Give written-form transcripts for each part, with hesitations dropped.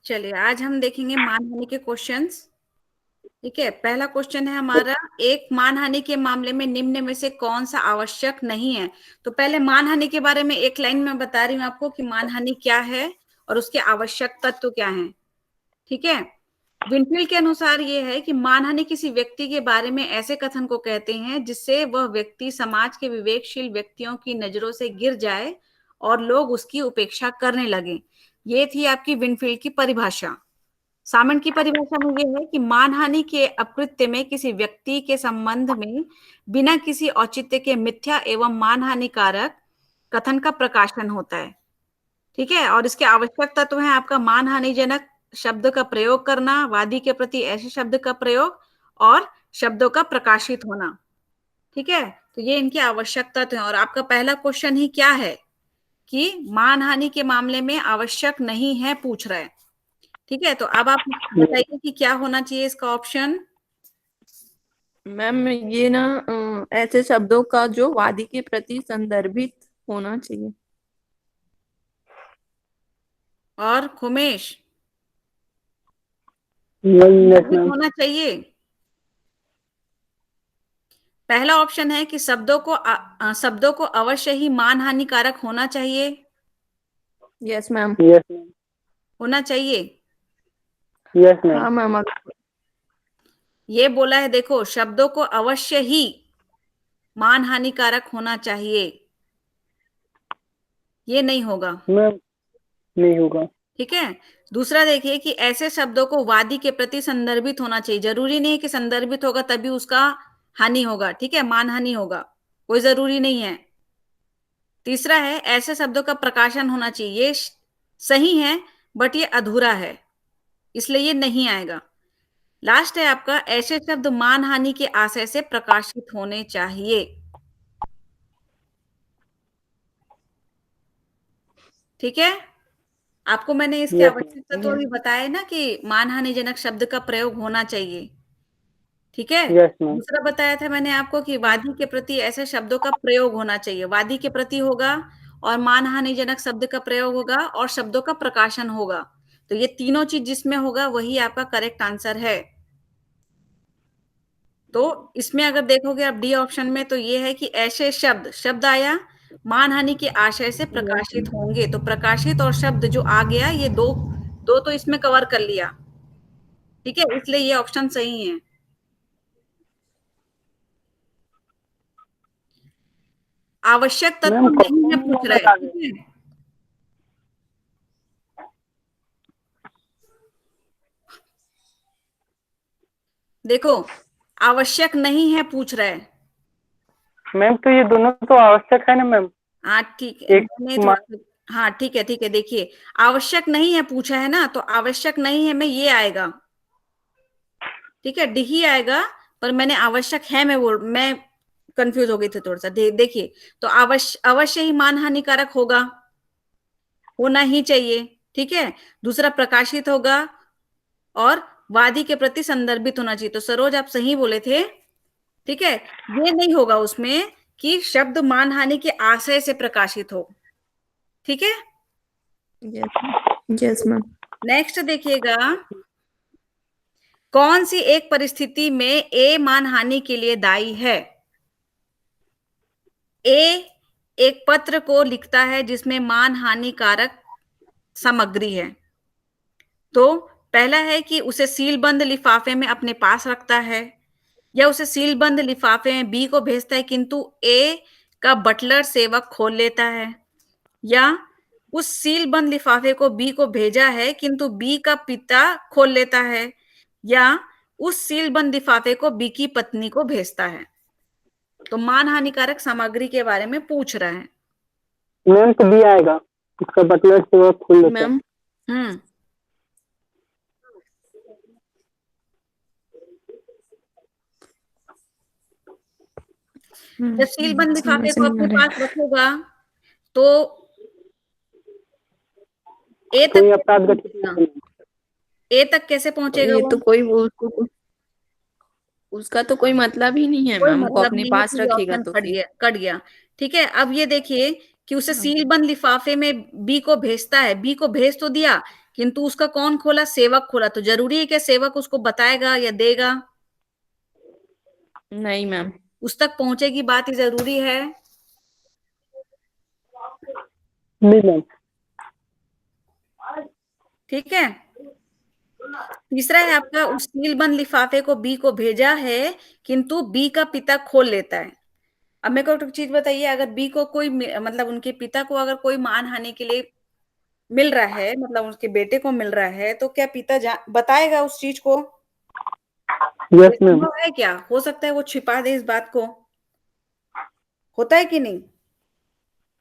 चलिए आज हम देखेंगे मानहानि के क्वेश्चंस। ठीक है, पहला क्वेश्चन है हमारा, एक मानहानि के मामले में निम्न में से कौन सा आवश्यक नहीं है। तो पहले मानहानि के बारे में एक लाइन में बता रही हूँ आपको कि मानहानि क्या है और उसके आवश्यक तत्व क्या हैं। ठीक है, विनफील्ड के अनुसार ये है कि मानहानि किसी व्यक्ति के बारे में ऐसे कथन को कहते हैं जिससे वह व्यक्ति समाज के विवेकशील व्यक्तियों की नजरों से गिर जाए और लोग उसकी उपेक्षा करने लगे। ये थी आपकी विनफील्ड की परिभाषा। सामंत की परिभाषा में यह है कि मानहानि के अपकृत्य में किसी व्यक्ति के संबंध में बिना किसी औचित्य के मिथ्या एवं मानहानिकारक कथन का प्रकाशन होता है। ठीक है, और इसके आवश्यक तत्व है आपका मानहानिजनक शब्द का प्रयोग करना, वादी के प्रति ऐसे शब्द का प्रयोग और शब्दों का प्रकाशित होना। ठीक है, तो ये इनकी आवश्यक तत्व है। और आपका पहला क्वेश्चन ही क्या है कि मानहानि के मामले में आवश्यक नहीं है पूछ रहा है। ठीक है, तो अब आप बताइए कि क्या होना चाहिए इसका ऑप्शन। मैम ये ना ऐसे शब्दों का जो वादी के प्रति संदर्भित होना चाहिए। और खुमेश संदर्भित होना चाहिए। पहला ऑप्शन है कि शब्दों को अवश्य ही मानहानिकारक होना चाहिए। Yes ma'am. होना चाहिए। Yes ma'am. हाँ मैम। ये बोला है, देखो, शब्दों को अवश्य ही मानहानिकारक होना चाहिए, ये नहीं होगा। मैम नहीं होगा। ठीक है, दूसरा देखिए कि ऐसे शब्दों को वादी के प्रति संदर्भित होना चाहिए। जरूरी नहीं है कि संदर्भित होगा तभी उसका हानि होगा। ठीक है, मानहानि होगा, कोई जरूरी नहीं है। तीसरा है ऐसे शब्दों का प्रकाशन होना चाहिए। ये सही है बट ये अधूरा है, इसलिए ये नहीं आएगा। लास्ट है आपका, ऐसे शब्द मानहानि के आशय से प्रकाशित होने चाहिए। ठीक है, आपको मैंने इसके आवश्यक तत्व भी बताए ना कि मानहानिजनक शब्द का प्रयोग होना चाहिए। ठीक है, दूसरा बताया था मैंने आपको कि वादी के प्रति ऐसे शब्दों का प्रयोग होना चाहिए। वादी के प्रति होगा और मानहानिजनक शब्द का प्रयोग होगा और शब्दों का प्रकाशन होगा। तो ये तीनों चीज जिसमें होगा वही आपका करेक्ट आंसर है। तो इसमें अगर देखोगे आप डी ऑप्शन में, तो ये है कि ऐसे शब्द आया मानहानि के आशय से प्रकाशित होंगे। तो प्रकाशित और शब्द जो आ गया, ये दो दो तो इसमें कवर कर लिया। ठीक है, इसलिए ये ऑप्शन सही है। आवश्यक तत्व नहीं है पूछ रहा है। ठीक है, देखो, आवश्यक नहीं है पूछ रहा है मैम। तो ये दोनों तो आवश्यक है ना मैम। हाँ ठीक है, मैंने थोड़ा हाँ ठीक है ठीक है। देखिए, आवश्यक नहीं है पूछा है ना, तो आवश्यक नहीं है में ये आएगा। ठीक है, डी ही आएगा, पर मैंने आवश्यक है मैं कंफ्यूज हो गई थी थोड़ा सा। देखिए, तो अवश्य ही मान हानिकारक होगा, होना ही चाहिए। ठीक है, दूसरा प्रकाशित होगा और वादी के प्रति संदर्भित होना चाहिए। तो सरोज आप सही बोले थे। ठीक है, ये नहीं होगा उसमें कि शब्द मानहानि के आशय से प्रकाशित हो। ठीक है, यस मैम। नेक्स्ट देखिएगा, कौन सी एक परिस्थिति में ए मानहानि के लिए दायी है। ए एक पत्र को लिखता है जिसमें मानहानिकारक सामग्री है। तो पहला है कि उसे सीलबंद लिफाफे में अपने पास रखता है, या उसे सीलबंद लिफाफे में बी को भेजता है किंतु ए का बटलर सेवक खोल लेता है, या उस सीलबंद लिफाफे को बी को भेजा है किंतु बी का पिता खोल लेता है, या उस सीलबंद लिफाफे को बी की पत्नी को भेजता है। तो मानहानिकारक सामग्री के बारे में पूछ रहा है। मैम तो बी आएगा, उसका बटलर सेवक खोल लेता है। मैम जब सीलबंद लिफाफे को अपने पास रखोगा तो ए तक कैसे पहुंचेगा? ये तो कोई उसका तो कोई मतलब ही नहीं है कोई मैम, वो मतलब अपने नहीं है, पास तो ये रखेगा ऑप्शन तो कट फिर। गया। ठीक है, अब ये देखिए कि उसे सील बंद लिफाफे में बी को भेजता है, बी को भेज तो दिया, किंतु उसका कौन खोला? सेवक खोला। तो जरूरी है कि सेवक उसको बताएगा या देगा? नहीं मैम। उस तक पहुंचेगी बात ही जरूरी है। नहीं मैम। ठीक है। तीसरा है आपका, उस सीलबंद लिफाफे को बी को भेजा है, किंतु बी का पिता खोल लेता है। अब मेरे को एक चीज बताइए, अगर बी को कोई मतलब उनके पिता को अगर कोई मानहानि के लिए मिल रहा है, मतलब उसके बेटे को मिल रहा है, तो क्या पिता बताएगा उस चीज को? यस ये मैम। संभव है क्या? हो सकता है वो छिपा दे इस बात को। होता है कि नहीं?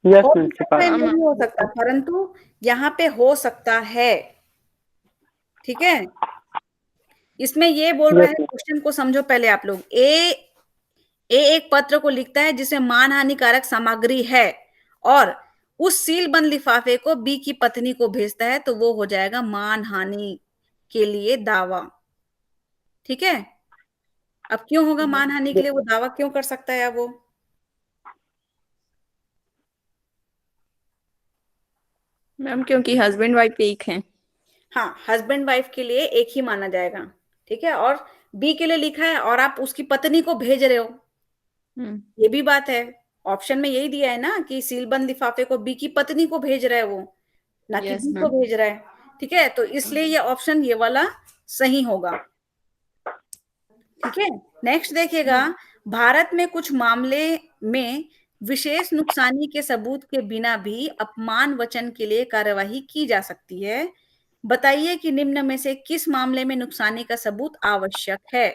यस हो मैम, भी छिपा सकता है, हाँ नहीं मैम। भी हो सकता, परंतु यहाँ पे हो सकता है। ठीक है। इसमें ये बोल रहा यस है, मैम। क्वेश्चन को समझो पहले आप लोग। ए एक पत्र को लिखता है जिसमें मानहानिकारक सामग्री है, और उस सीलबंद लिफाफे को बी की पत्नी को भेजता है, तो वो हो जाएगा मानहानि के लिए दावा। ठीक है। अब क्यों होगा मानहानि के लिए वो दावा क्यों कर सकता है अब वो? मैम क्योंकि हस्बैंड वाइफ एक हैं। हाँ, हस्बैंड वाइफ के लिए एक ही माना जाएगा। ठीक है। और बी के लिए लिखा है और आप उसकी पत्नी को भेज रहे हो, हम्म। ये भी बात है। ऑप्शन में यही दिया है ना कि सीलबंद लिफाफे को बी की पत्नी को भेज रहा है वो, ना कि यस बी को मैम। भेज रहा है। ठीक है, तो इसलिए ये ऑप्शन ये वाला सही होगा। ठीक है। नेक्स्ट देखिएगा, भारत में कुछ मामले में विशेष नुकसानी के सबूत के बिना भी अपमान वचन के लिए कार्यवाही की जा सकती है। बताइए कि निम्न में से किस मामले में नुकसानी का सबूत आवश्यक है?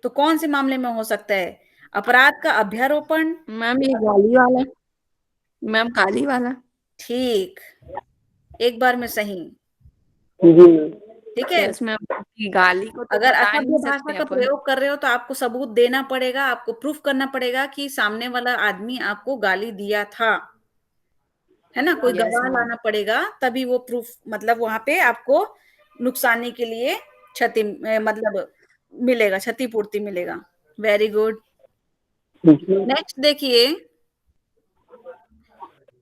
तो कौन से मामले में हो सकता है? अपराध का अभ्यारोपण। मैम ये गाली वाला। मैम गाली वाला। ठीक, एक बार में सही। जी मैम। ठीक है। यस मैम, क्योंकि गाली को तो अगर बता असभ्य नहीं भाषा सकते का अपन। प्रयोग कर रहे हो तो आपको सबूत देना पड़ेगा, आपको प्रूफ करना पड़ेगा कि सामने वाला आदमी आपको गाली दिया था, है ना? कोई यस गवाह मैम। लाना पड़ेगा, तभी वो प्रूफ, मतलब वहां पे आपको नुकसानी के लिए क्षति मतलब मिलेगा, क्षतिपूर्ति मिलेगा। Very good. जी। नेक्स्ट देखिए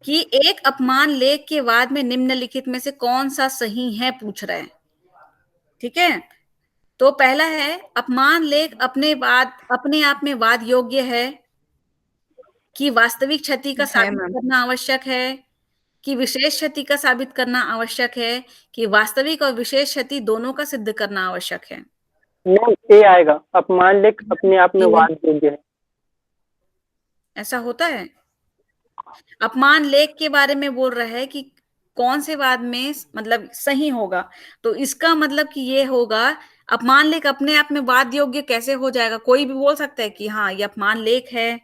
कि एक अपमान लेख के वाद में निम्नलिखित में से कौन सा सही है, पूछ रहा है। ठीक है। तो पहला है, अपमान लेख अपने आप में वाद योग्य है, कि वास्तविक क्षति का है साबित मैम। करना आवश्यक है, कि विशेष क्षति का साबित करना आवश्यक है, कि वास्तविक और विशेष क्षति दोनों का सिद्ध करना आवश्यक है। मैम ए आएगा, अपमान लेख अपने आप में ये वाद योग्य है। ऐसा होता है। अपमान लेख के बारे में बोल रहा है कि कौन से वाद में मतलब सही होगा, तो इसका मतलब कि ये होगा, अपमान लेख अपने आप में वाद योग्य कैसे हो जाएगा? कोई भी बोल सकता है कि हाँ ये अपमान लेख है,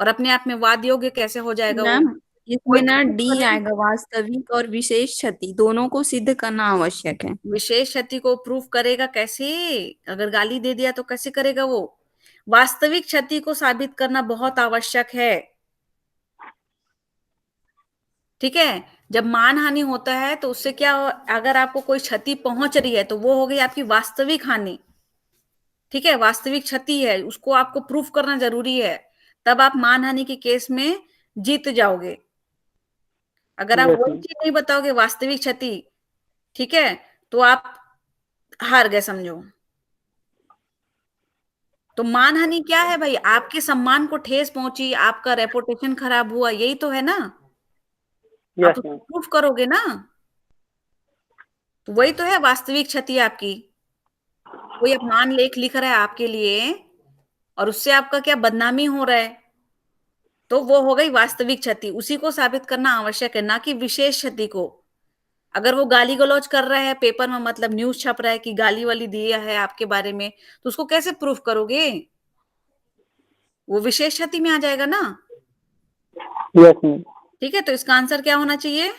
और अपने आप में वाद योग्य कैसे हो जाएगा वो? मैम कोई इसमें तो ना proof डी करे। आएगा, वास्तविक और विशेष क्षति दोनों को सिद्ध करना आवश्यक है। विशेष क्षति को प्रूफ करेगा कैसे? अगर गाली दे दिया तो कैसे करेगा वो? वास्तविक क्षति को साबित करना बहुत आवश्यक है। ठीक है। जब मानहानि होता है तो उससे क्या अगर आपको कोई क्षति पहुंच रही है तो वो हो गई आपकी वास्तविक हानि। ठीक है, वास्तविक क्षति है, उसको आपको प्रूफ करना जरूरी है, तब आप मानहानि के केस में जीत जाओगे। अगर आप यस वही मैम। चीज नहीं बताओगे, वास्तविक क्षति, ठीक है, तो आप हार गए समझो। तो मानहानि क्या है भाई? आपके सम्मान को ठेस पहुंची, आपका रेपुटेशन खराब हुआ, यही तो है ना? आप यस उसको मैम। प्रूफ करोगे ना? तो वही तो है वास्तविक क्षति आपकी। कोई अपमान लेख लिख रहा है आपके लिए और उससे आपका क्या बदनामी हो रहा है, तो वो हो गई वास्तविक क्षति, उसी को साबित करना आवश्यक है, ना कि विशेष क्षति को। अगर वो गाली गलौज कर रहा है पेपर में, मतलब न्यूज छप रहा है कि गाली वाली दिया है आपके बारे में, तो उसको कैसे प्रूफ करोगे? वो विशेष क्षति में आ जाएगा ना। Yes ma'am. ठीक है, तो इसका आंसर क्या होना चाहिए?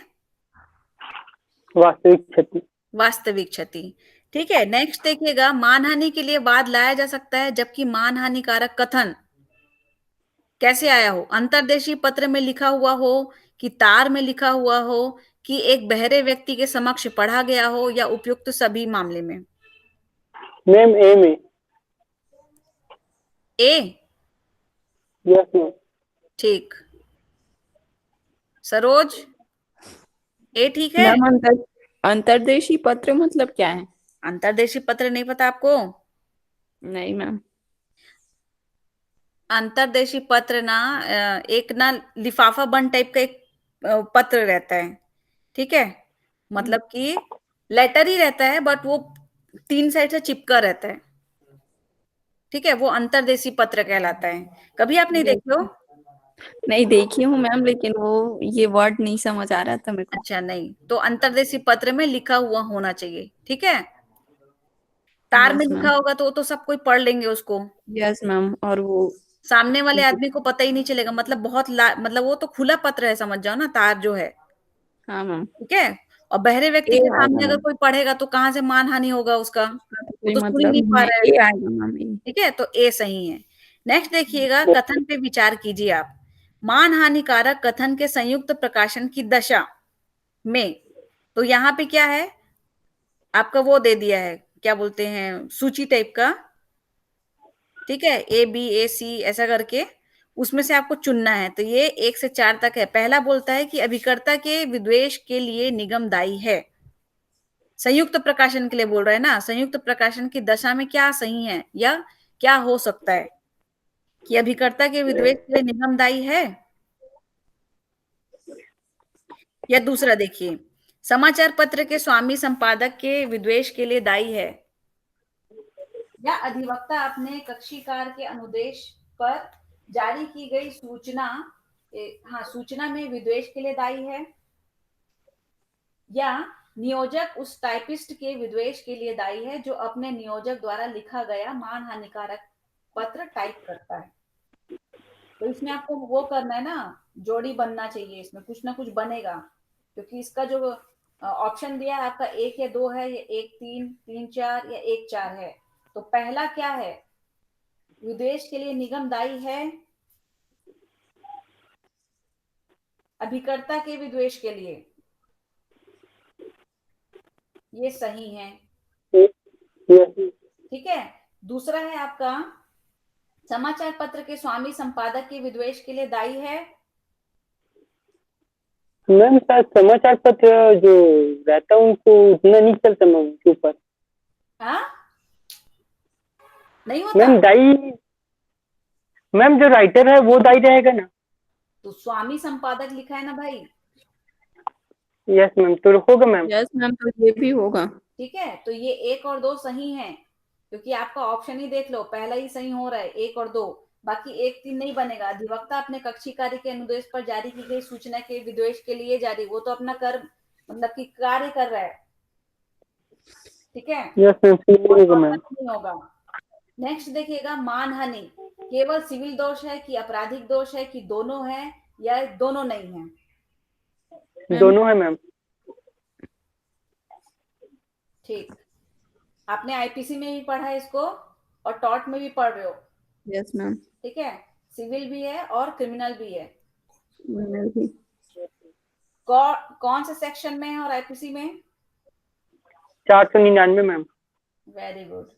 वास्तविक क्षति। वास्तविक क्षति। ठीक है। नेक्स्ट देखिएगा, मानहानि के लिए वाद लाया जा सकता है जबकि मानहानिकारक कथन कैसे आया हो? अंतर्देशीय पत्र में लिखा हुआ हो, कि तार में लिखा हुआ हो, कि एक बहरे व्यक्ति के समक्ष पढ़ा गया हो, या उपयुक्त सभी मामले में? मैम ए में। ए। Yes ma'am. ठीक। सरोज, ए ठीक है? मैम अंतर्देशीय पत्र मतलब क्या है? अंतर्देशीय पत्र नहीं पता आपको? नहीं मैम। अंतर्देशीय पत्र ना एक ना लिफाफा बंद टाइप का एक पत्र रहता है, ठीक है? मतलब कि लेटर ही रहता है, बट वो 3 साइड से चिपका रहता है, ठीक है? वो अंतर्देशीय पत्र कहलाता है। कभी आप नहीं यस। देखे हो? नहीं देखी हूँ मैम, लेकिन वो ये वर्ड नहीं समझ आ रहा था मेरे को। अच्छा, नहीं तो अंतर्देशीय पत्र में लिखा हुआ होना चाहिए, ठीक है? तार में यस लिखा मैम। होगा तो वो तो सब कोई पढ़ लेंगे उसको। Yes ma'am. और वो सामने वाले आदमी को पता ही नहीं चलेगा, मतलब मतलब वो तो खुला पत्र है, समझ जाओ ना, तार जो है, हाँ मैम। ठीक है? और बहरे व्यक्ति ए के आएगा सामने अगर मैम। कोई पढ़ेगा तो कहाँ से मानहानि होगा उसका? उसका तो वो कोई तो सुन ही मतलब नहीं नहीं पा है। रहा है, ए आएगा मैम, ए। ठीक है? तो ए सही है। नेक्स्ट देखिएगा, कथन पे विचार कीजिए आप। मान हानिकारक कथन के संयुक्त प्रकाशन की दशा में, तो यहाँ पे क्या है, आपका वो दे दिया है, क्या बोलते हैं, सूची टाइप का, ठीक है? A B A C ऐसा करके उसमें से आपको चुनना है। तो ये 1 से 4 तक है। पहला बोलता है कि अभिकर्ता के विद्वेष के लिए निगम दायी है। संयुक्त प्रकाशन के लिए बोल रहे हैं ना, संयुक्त प्रकाशन की दशा में क्या सही है या क्या हो सकता है कि अभिकर्ता के विद्वेष के लिए निगम दायी है? या दूसरा देखिए, समाचार पत्र के स्वामी संपादक के विद्वेष के लिए दायी है, या अधिवक्ता अपने कक्षीकार के अनुदेश पर जारी की गई सूचना में विद्वेष के लिए दायी है, या नियोजक उस टाइपिस्ट के विद्वेष के लिए दायी है जो अपने नियोजक द्वारा लिखा गया मान हानिकारक पत्र टाइप करता है। तो इसमें आपको वो करना है ना, जोड़ी बनना चाहिए, इसमें कुछ ना कुछ बनेगा, क्योंकि इसका जो ऑप्शन दिया है आपका 1 या 2 है, या 1 3 3 4 या 1 4 है। तो पहला क्या है, विद्वेष के लिए निगम दायी है, अभिकर्ता के विद्वेष के लिए, ये सही है, ठीक है? दूसरा है आपका, समाचार पत्र के स्वामी संपादक के विद्वेष के लिए दायी है। मैम शायद समाचार पत्र जो रहता है उनको उतना नहीं चलता मैम उनके ऊपर। हाँ, नहीं होता? मैम दाई, मैम जो राइटर है वो दाई रहेगा ना? तो स्वामी संपादक लिखा है ना भाई, यस मैम, तो होगा मैम। यस मैम, तो ये भी होगा। ठीक है? तो ये 1 और 2 सही है, क्योंकि आपका ऑप्शन ही देख लो, पहला ही सही हो रहा है, 1 और 2। बाकी 1 3 नहीं बनेगा। अधिवक्ता अपने कक्षी कार्य के अनुदेश पर जारी की गई सूचना के विद्वेष के लिए जारी, वो तो अपना कर्म मतलब कि कार्य कर रहा है, ठीक है? यस मैम, वो होगा तो मैम। नहीं होगा। नेक्स्ट देखिएगा, मानहानि केवल सिविल दोष है कि आपराधिक दोष है कि दोनों है या दोनों नहीं है? दोनों है मैम। ठीक, आपने आईपीसी में भी पढ़ा है इसको और टॉट में भी पढ़ रहे हो, यस मैम। ठीक है? सिविल भी है और क्रिमिनल भी है। कौन से सेक्शन में है और आईपीसी में? 499 मैम। वेरी गुड,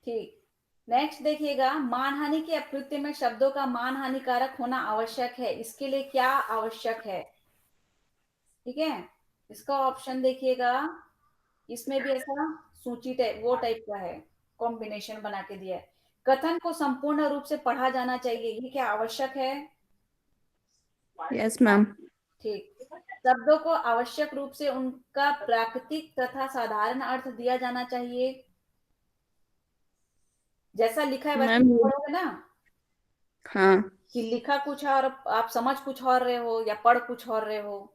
ठीक। नेक्स्ट देखिएगा, मानहानि के अकृत्य में शब्दों का मान हानिकारक होना आवश्यक है, इसके लिए क्या आवश्यक है, ठीक है? इसका ऑप्शन देखिएगा, इसमें भी ऐसा सूची टाइप वो टाइप का है, कॉम्बिनेशन बना के दिया है। कथन को संपूर्ण रूप से पढ़ा जाना चाहिए, ये क्या आवश्यक है? Yes ma'am. ठीक। शब्दों को आवश्यक रूप से उनका प्राकृतिक तथा साधारण अर्थ दिया जाना चाहिए, जैसा लिखा है वैसे मैम पढ़ोगे ना, हाँ। कि लिखा कुछ और आप समझ कुछ और रहे हो या पढ़ कुछ और रहे हो,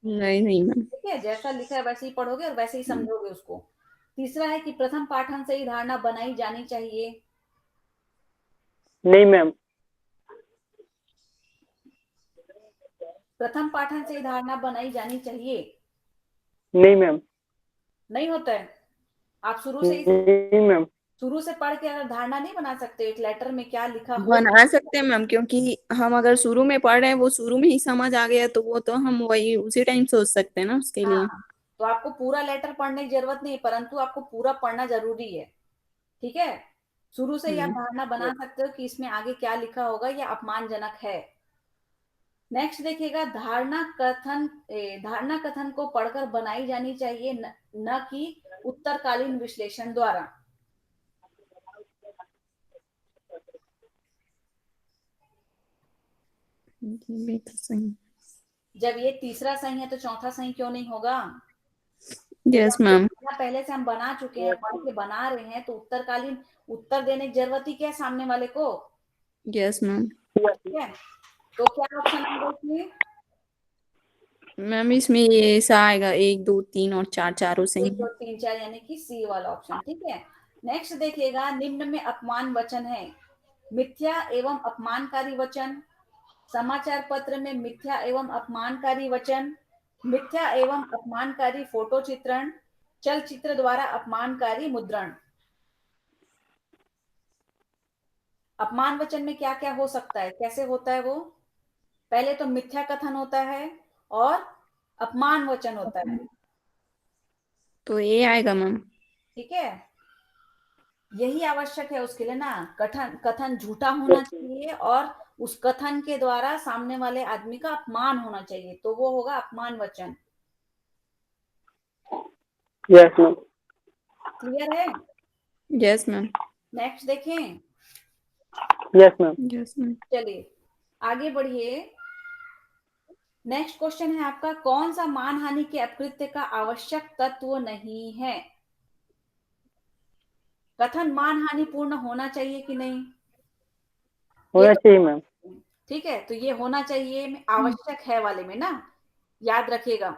नहीं नहीं मैम। ठीक है? जैसा लिखा है वैसे ही पढ़ोगे और वैसे ही समझोगे उसको। तीसरा है कि प्रथम पाठन से ही धारणा बनाई जानी चाहिए। नहीं मैम। प्रथम पाठन से ही धारणा बनाई जानी चाहिए, नहीं मैम। नहीं होता है। आप नहीं मैम। शुरू से पढ़ के अगर धारणा नहीं बना सकते एक लेटर में क्या लिखा हो। बना सकते हैं मैम, क्योंकि हम अगर शुरू में पढ़ रहे हैं, वो शुरू में ही समझ आ गया, तो वो तो हम वही उसी टाइम सोच सकते हैं ना उसके लिए। हाँ, तो आपको पूरा लेटर पढ़ने की जरूरत नहीं, परंतु आपको पूरा पढ़ना जरूरी है, ठीक है? शुरू से ही आप धारणा बना सकते हो कि इसमें आगे क्या लिखा होगा या अपमानजनक है। नेक्स्ट देखिएगा, धारणा कथन को पढ़कर बनाई जानी चाहिए, न कि उत्तरकालीन विश्लेषण द्वारा। ये भी तो सही। जब ये तीसरा सही है तो चौथा सही क्यों नहीं होगा? Yes ma'am. पहले से हम बना चुके हैं, पढ़ के बना रहे हैं, तो उत्तरकालीन उत्तर देने की जरूरत ही क्या है सामने वाले को? Yes ma'am. ठीक है, तो क्या ऑप्शन आएगा इसमें? मैम इसमें ये ऐसा आएगा 1 2 3 और 4 चारों सही 1 2 3 4 यानी कि सी वाला ऑप्शन। ठीक है, नेक्स्ट देखिएगा, निम्न में अपमान वचन है, मिथ्या एवं अपमानकारी वचन, समाचार पत्र में मिथ्या एवं अपमानकारी वचन, मिथ्या एवं अपमानकारी फोटो चित्रण, चलचित्र द्वारा अपमानकारी मुद्रण। अपमान वचन में क्या क्या हो सकता है, कैसे होता है वो? पहले तो मिथ्या कथन होता है और अपमान वचन होता है। तो ये आएगा मैम। ठीक है, यही आवश्यक है उसके लिए ना, कथन कथन झूठा होना चाहिए और उस कथन के द्वारा सामने वाले आदमी का अपमान होना चाहिए, तो वो होगा अपमान वचन। Yes ma'am. क्लियर है? Yes ma'am. नेक्स्ट देखें। Yes ma'am. Yes ma'am. चलिए आगे बढ़िए। नेक्स्ट क्वेश्चन है आपका, कौन सा मानहानि के अपकृत्य का आवश्यक तत्व नहीं है? कथन मानहानि पूर्ण होना चाहिए कि नहीं? होना चाहिए मैम। ठीक है, तो ये होना चाहिए में आवश्यक है वाले में ना, याद रखिएगा।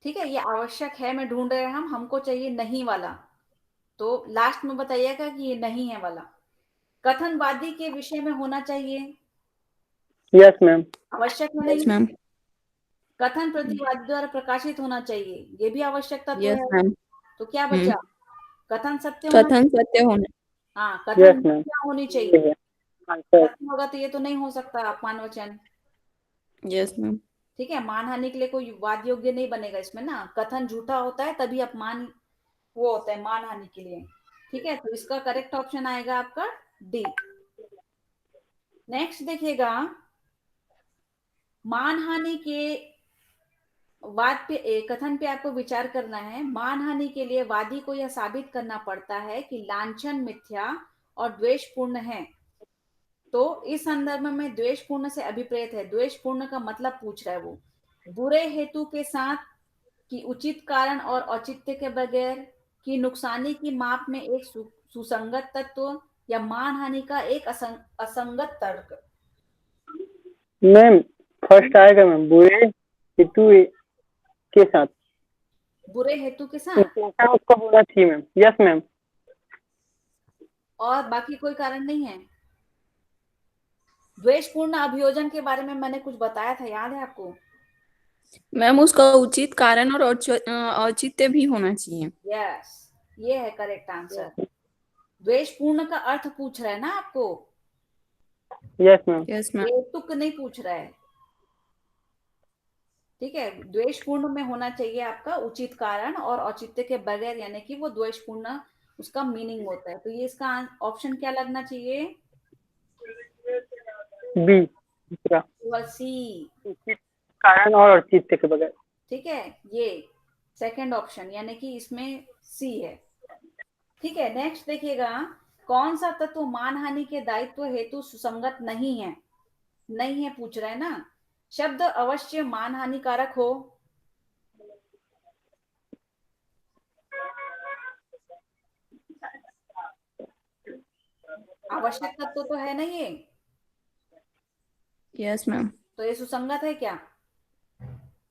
ठीक है, ये आवश्यक है में ढूंढ रहे हैं हम, हमको चाहिए नहीं वाला, तो लास्ट में बताइएगा कि ये नहीं है वाला। कथनवादी के विषय में होना चाहिए, यस मैम। आवश्यक है यस नहीं? मैम। कथन प्रतिवादी द्वारा प्रकाशित होना चाहिए, ये भी आवश्यक तत्व यस है। मैम। तो क्या बचा? कथन सत्य होना। कथन सत्य होना। हाँ, यस कथन मैम। क्या होनी चाहिए? आंसर। सत्य होगा तो ये तो नहीं हो सकता अपमान वचन। Yes ma'am. ठीक है, मानहानि के लिए कोई वाद योग्य नहीं बनेगा इसमें ना, कथन झूठा होता है तभी अपमान वो होता है मानहानि के लिए। ठीक है, तो इसका करेक्ट ऑप्शन आएगा आपका डी। नेक्स्ट देखिएगा, मानहानि के वाद पे कथन पे आपको विचार करना है। मानहानि के लिए वादी को यह साबित करना पड़ता है कि लांछन मिथ्या और द्वेषपूर्ण है। तो इस संदर्भ में द्वेषपूर्ण से अभिप्रेत है, द्वेषपूर्ण का मतलब पूछ रहा है वो, बुरे हेतु के साथ, कि उचित कारण और औचित्य के बगैर, कि नुकसानी की माप में एक सुसंगत तत्व, या मानहानि का एक असंगत तर्क। मैम फर्स्ट आएगा मैम, बुरे हेतु के साथ। बुरे हेतु के साथ ऐसा उसका होना चाहिए मैम। Yes ma'am. और बाकी कोई कारण नहीं है। द्वेषपूर्ण अभियोजन के बारे में मैंने कुछ बताया था, याद है आपको? मैम उसका उचित कारण और औचित्य भी होना चाहिए। यस, ये है करेक्ट आंसर। द्वेषपूर्ण का अर्थ पूछ रहा है ना आपको, यस मैम। Yes ma'am. ये तुक नहीं पूछ रहा है। ठीक है, द्वेषपूर्ण में होना चाहिए आपका उचित कारण और औचित्य के बगैर, यानी कि वो द्वेषपूर्ण उसका मीनिंग होता है। तो ये इसका ऑप्शन क्या लगना चाहिए? बी दूसरा, सी। उचित कारण और औचित्य के बगैर। ठीक है, ये सेकंड ऑप्शन यानी कि इसमें सी है। ठीक है, नेक्स्ट देखिएगा, कौन सा तत्व मानहानि के दायित्व हेतु सुसंगत नहीं है? नहीं है पूछ रहा है ना। शब्द अवश्य मानहानिकारक हो, आवश्यक तत्व तो है ना ये, यस मैम। तो ये सुसंगत है क्या?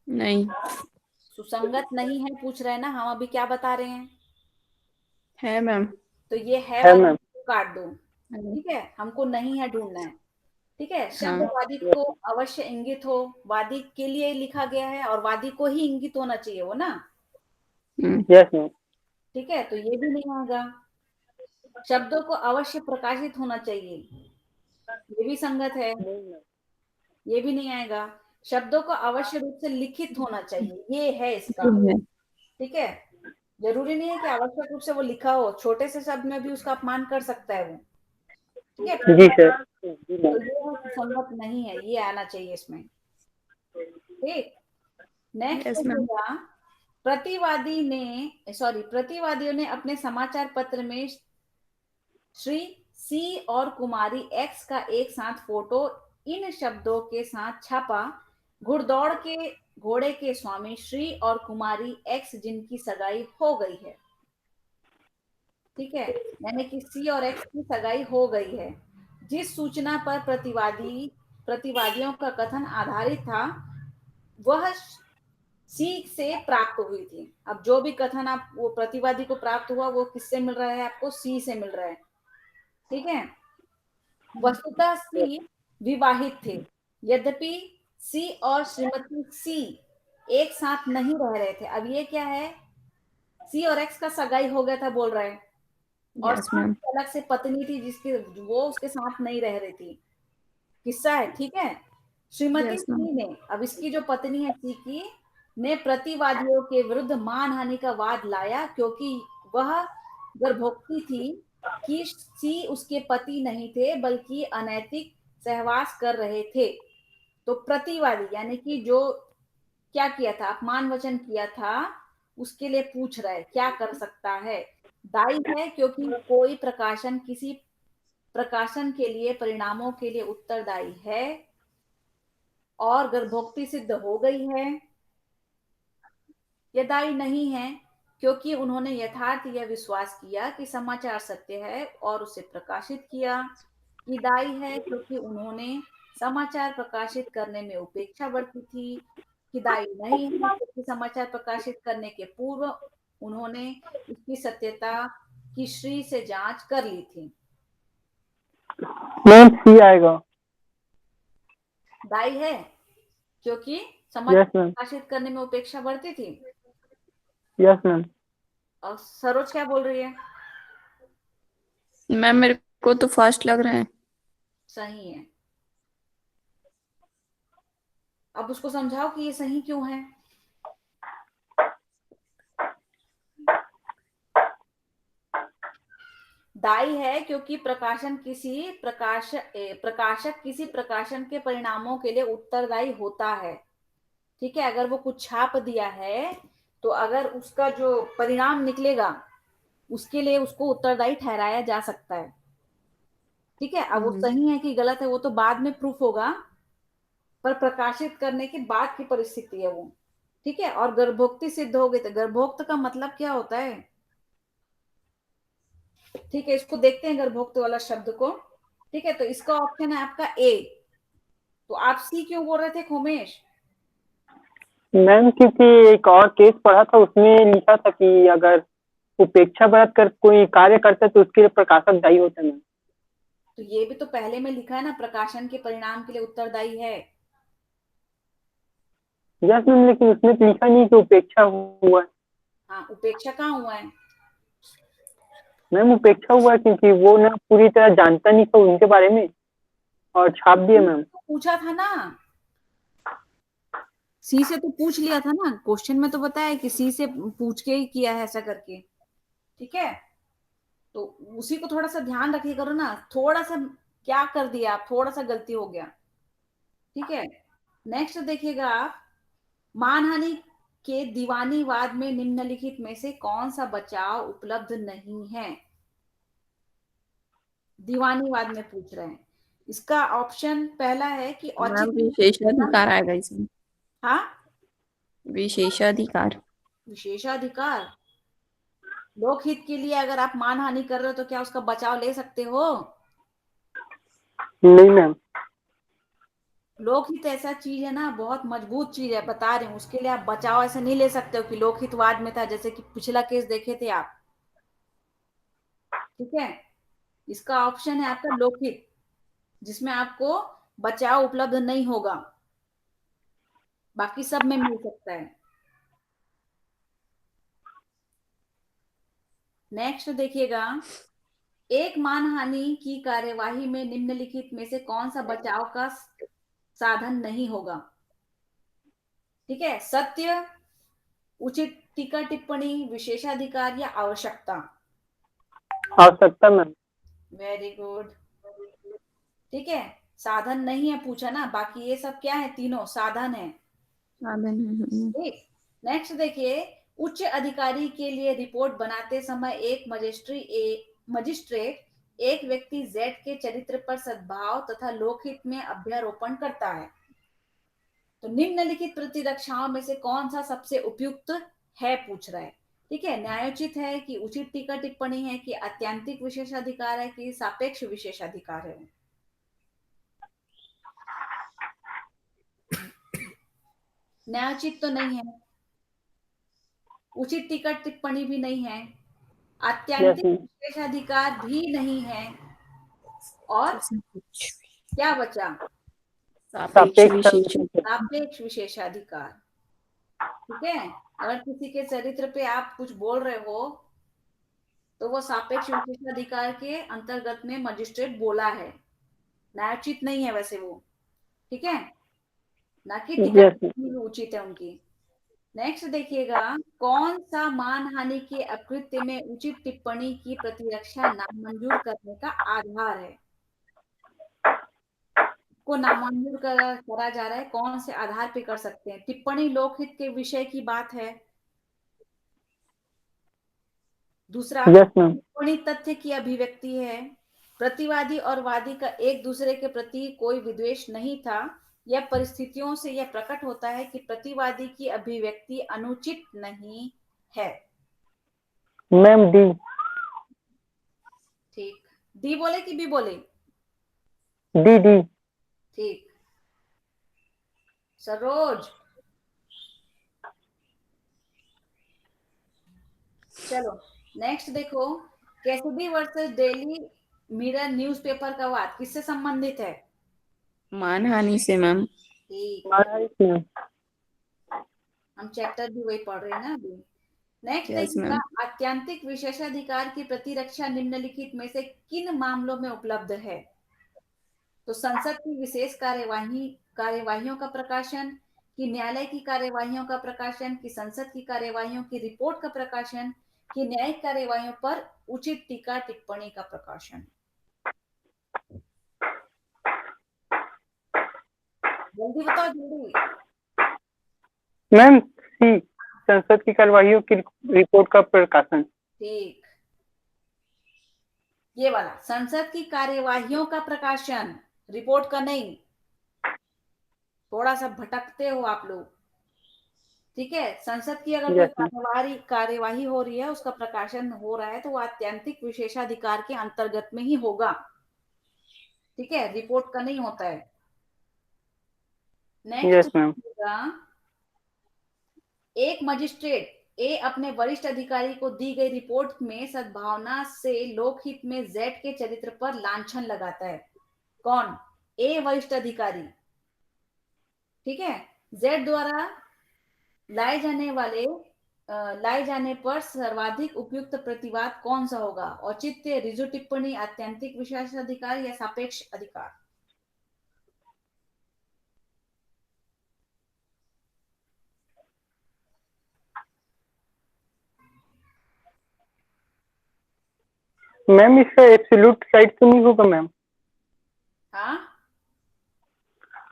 नहीं सुसंगत नहीं है पूछ रहे हैं ना, हम अभी क्या बता रहे हैं? है मैम। तो ये है है वाला मैम। काट दो। ठीक है, हमको नहीं है ढूंढना है। ठीक है, शब्द हाँ। वादी को अवश्य इंगित हो, वादी के लिए लिखा गया है और वादी को ही इंगित होना चाहिए वो ना। Yes ma'am. ठीक है, तो ये भी नहीं आएगा। शब्दों को अवश्य प्रकाशित होना चाहिए, ये भी संगत है, ये भी नहीं आएगा। शब्दों को अवश्य रूप से लिखित होना चाहिए, ये है इसका। ठीक है, जरूरी नहीं है कि आवश्यक रूप से वो लिखा हो, छोटे से शब्द में भी उसका अपमान कर सकता है वो। ठीक है, जी सर। जी तो मैम। ये संगत नहीं है, ये आना चाहिए इसमें। ठीक, नेक्स्ट यस मैम। देखिएगा, प्रतिवादियों ने अपने समाचार पत्र में श्री सी और कुमारी एक्स का एक साथ फोटो इन शब्दों के साथ छापा, घुड़दौड़ के घोड़े के स्वामी श्री और कुमारी एक्स जिनकी सगाई हो गई है। ठीक है, यानी कि सी और एक्स की सगाई हो गई है। जिस सूचना पर प्रतिवादियों का कथन आधारित था वह सी से प्राप्त हुई थी। अब जो भी कथन आप वो प्रतिवादी को प्राप्त हुआ वो किससे मिल रहा है, आपको सी से मिल रहा है। ठीक है, वस्तुतः सी विवाहित थे, यद्यपि सी और श्रीमती सी एक साथ नहीं रह रहे थे। अब ये क्या है, सी और एक्स का सगाई हो गया था बोल रहे हैं, और यस सी मैम। की अलग से पत्नी थी जिसकी वो उसके साथ नहीं रह रही थी। किस्सा है, ठीक है। Shrimati yes ma'am. सी ने, अब इसकी जो पत्नी है सी की, ने प्रतिवादियों के विरुद्ध मानहानि का वाद लाया क्योंकि वह गर्भवती थी कि सी उसके पति नहीं थे बल्कि अनैतिक सहवास कर रहे थे। तो प्रतिवादी यानी कि जो क्या किया था, अपमान वचन किया था, उसके लिए पूछ रहा है क्या कर सकता है। दायी है क्योंकि कोई प्रकाशन किसी प्रकाशन के लिए परिणामों के लिए उत्तरदायी है और गर्भोक्ति सिद्ध हो गई है। यह दायी नहीं है क्योंकि उन्होंने यथार्थ यह विश्वास किया कि समाचार सत्य है और उसे प्रकाशित किया। ये दायी है क्योंकि उन्होंने समाचार प्रकाशित करने में उपेक्षा बरती थी। कि दायी नहीं है क्योंकि समाचार प्रकाशित करने के पूर्व उन्होंने इसकी सत्यता की श्री से जांच कर ली थी। मैम सी आएगा। दायी है क्योंकि समाचार यस मैम। प्रकाशित करने में उपेक्षा बरती थी। Yes ma'am. और सरोज क्या बोल रही है? मैम मेरे को तो फर्स्ट लग रहा है। सही है। अब उसको समझाओ कि ये सही क्यों है। दायी है क्योंकि प्रकाशक किसी प्रकाशन के परिणामों के लिए उत्तरदायी होता है। ठीक है, अगर वो कुछ छाप दिया है तो अगर उसका जो परिणाम निकलेगा उसके लिए उसको उत्तरदायी ठहराया जा सकता है। ठीक है, अब वो सही है कि गलत है वो तो बाद में प्रूफ होगा, पर प्रकाशित करने के बाद की परिस्थिति है वो। ठीक है, और गर्भोक्ति सिद्ध हो गई तो गर्भोक्त का मतलब क्या होता है? ठीक है, इसको देखते हैं गर्भोक्त वाला शब्द को। ठीक है, तो इसका ऑप्शन है आपका ए। तो आप सी क्यों बोल रहे थे खोमेश? मैम क्योंकि एक और केस पढ़ा था उसमें लिखा था कि अगर उपेक्षा बरत कर कोई कार्य करता है तो उसके लिए प्रकाशक दायी होता है मैम। तो ये भी तो पहले में लिखा है ना, प्रकाशन के परिणाम के लिए उत्तरदायी है। यस मैम, लेकिन उसमें तो लिखा नहीं कि उपेक्षा हुआ है। हाँ, उपेक्षा कहाँ हुआ है? मैम उपेक्षा हुआ है क्योंकि वो ना पूरी तरह जानता नहीं था उनके बारे में और छाप दिया मैम। तो पूछा था ना, सी से तो पूछ लिया था ना, क्वेश्चन में तो बताया कि सी से पूछ के ही किया है ऐसा करके। ठीक है, तो उसी को थोड़ा सा ध्यान रखिए करो ना, थोड़ा सा क्या कर दिया आप, थोड़ा सा गलती हो गया। ठीक है, नेक्स्ट देखिएगा आप, मानहानि के दीवानीवाद में निम्नलिखित में से कौन सा बचाव उपलब्ध नहीं है? दीवानीवाद में पूछ रहे हैं। इसका ऑप्शन पहला है कि मैम औचित्य। विशेषाधिकार आएगा इसमें। हाँ, विशेषाधिकार। विशेषाधिकार। लोकहित के लिए अगर आप मानहानि कर रहे हो तो क्या उसका बचाव ले सकते हो? नहीं मैम। लोकहित ऐसा चीज है ना, बहुत मजबूत चीज है, बता रही हूँ, उसके लिए आप बचाव ऐसे नहीं ले सकते हो कि लोकहितवाद में था, जैसे कि पिछला केस देखे थे आप। ठीक है, इसका ऑप्शन है आपका लोकहित, जिसमें आपको बचाव उपलब्ध नहीं होगा, बाकी सब में मिल सकता है। नेक्स्ट देखिएगा, एक मानहानि की कार्यवाही में निम्नलिखित में से कौन सा बचाव का साधन नहीं होगा? ठीक है, सत्य, उचित टीका टिप्पणी, विशेषाधिकार या आवश्यकता। आवश्यकता मैम। Very good. ठीक है, साधन नहीं है पूछा ना, बाकी ये सब क्या है, तीनों साधन है। साधन है। ठीक, नेक्स्ट देखिए, उच्च अधिकारी के लिए रिपोर्ट बनाते समय एक मजिस्ट्रेट एक व्यक्ति जेड के चरित्र पर सद्भाव तथा लोकहित में अभ्यारोपण करता है। तो निम्नलिखित प्रतिरक्षाओं में से कौन सा सबसे उपयुक्त है, पूछ रहा है। ठीक है, न्यायोचित है कि उचित टीका टिप्पणी है कि आत्यंतिक विशेषाधिकार है कि सापेक्ष विशेषाधिकार है। न्यायोचित तो नहीं है, उचित टीका टिप्पणी भी नहीं है, यस आत्यंतिक मैम। विशेषाधिकार भी नहीं है, और क्या बचा, सापेक्ष सापेक्ष विशेष। सापेक्ष विशेषाधिकार। ठीक है, अगर किसी के चरित्र पे आप कुछ बोल रहे हो तो वो सापेक्ष विशेषाधिकार के अंतर्गत में मजिस्ट्रेट बोला है, न्यायोचित नहीं है वैसे वो। ठीक है, ना कि टीका यस मैम। टिप्पणी भी उचित है उनकी। नेक्स्ट देखिएगा, कौन सा मानहानि के अकृत्य में उचित टिप्पणी की प्रतिरक्षा नामंजूर करने का आधार है, को नामंजूर करा जा रहा है, कौन से आधार पे कर सकते हैं। टिप्पणी लोकहित के विषय की बात है। दूसरा, यस मैम। टिप्पणी तथ्य की अभिव्यक्ति है। प्रतिवादी और वादी का एक दूसरे के प्रति कोई विद्वेष नहीं था। यह परिस्थितियों से यह प्रकट होता है कि प्रतिवादी की अभिव्यक्ति अनुचित नहीं है। Ma'am D. ठीक, डी बोले कि बी बोले? D D. ठीक, सरोज। चलो नेक्स्ट देखो, Cassidy versus daily mirror newspaper का वाद किससे संबंधित है? मानहानि से मैम। ठीक, मैम। हम चैप्टर भी वही पढ़ रहे हैं ना अभी। नेक्स्ट यस देखिएगा, मैम। आत्यंतिक विशेषाधिकार की प्रतिरक्षा निम्नलिखित में से किन मामलों में उपलब्ध है? तो संसद की विशेष कार्यवाहियों का प्रकाशन, कि न्यायालय की कार्यवाहियों का प्रकाशन, कि संसद की कार्यवाहियों की रिपोर्ट का प्रकाशन, कि न्यायिक कार्यवाहियों पर उचित टीका टिप्पणी का प्रकाशन। जल्दी बताओ जल्दी। मैम सी, संसद की कार्यवाहियों की रिपोर्ट का प्रकाशन। ठीक, ये वाला संसद की कार्यवाहियों का प्रकाशन, रिपोर्ट का नहीं। थोड़ा सा भटकते हो आप लोग। ठीक है, संसद की अगर कोई यस मैम। कार्यवाही हो रही है, उसका प्रकाशन हो रहा है, तो वो आत्यंतिक विशेषाधिकार के अंतर्गत में ही होगा। ठीक है, रिपोर्ट का नहीं होता है। Next yes ma'am. एक मजिस्ट्रेट ए अपने वरिष्ठ अधिकारी को दी गई रिपोर्ट में सद्भावना से लोकहित में जेड के चरित्र पर लांछन लगाता है। कौन? ए वरिष्ठ अधिकारी। ठीक है, जेड द्वारा लाए जाने पर सर्वाधिक उपयुक्त प्रतिवाद कौन सा होगा? औचित्य, रिजु टिप्पणी, आत्यंतिक विशेषाधिकार या सापेक्ष अधिकार? मैम इसका एब्सोल्यूट राइट तो नहीं होगा मैम? हाँ,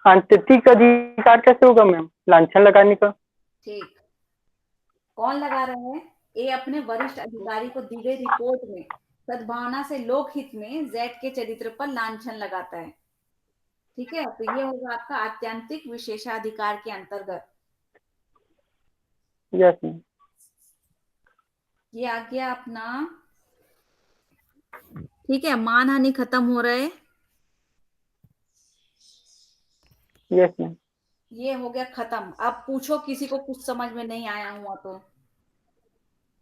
आंतरिक अधिकार कैसे होगा मैम लांछन लगाने का? ठीक, कौन लगा रहा है? ए अपने वरिष्ठ अधिकारी को दी गई रिपोर्ट में सद्भावना से लोकहित में जेड के चरित्र पर लांछन लगाता है। ठीक है, तो ये होगा आपका आत्यंतिक विशेषाधिकार के अंतर्गत। Yes ma'am. ये आ गया अपना। ठीक है, मानहानि खत्म हो रहा है। Yes ma'am. ये हो गया खत्म। अब पूछो किसी को कुछ समझ में नहीं आया हुआ तो।